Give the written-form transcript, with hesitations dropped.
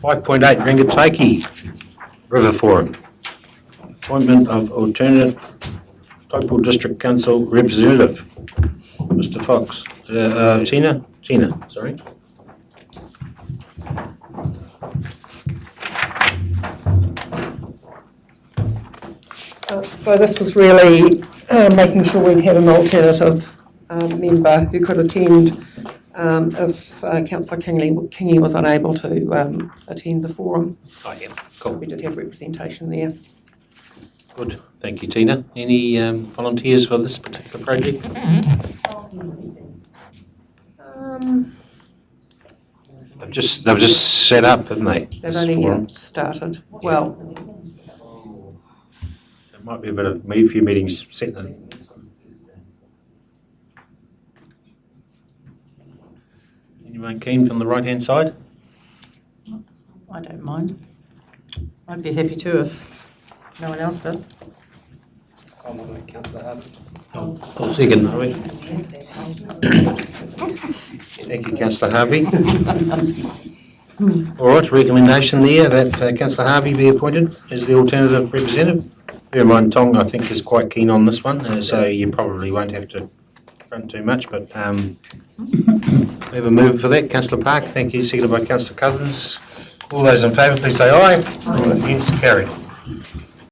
5.8 Rangitaiki River Forum. Appointment of alternate Taupo District Council representative. Mr. Fox. Tina, sorry. So this was really making sure we'd had an alternative member who could attend if Councillor Kingy was unable to attend the forum. Oh, yeah, cool. We did have representation there. Good, thank you, Tina. Any volunteers for this particular project? They've just set up, haven't they? They've only started. Yeah. Well, there might be a few meetings set in. Anyone keen from the right-hand side? I don't mind. I'd be happy to if no one else does. I'll second. Thank you, Councillor Harvey. All right, recommendation there that Councillor Harvey be appointed as the alternative representative. Bear in mind, Tong, I think, is quite keen on this one, so you probably won't have to front too much, but we have a mover for that. Councillor Park, thank you. Seconded by Councillor Cousins. All those in favour, please say aye. All against, carried.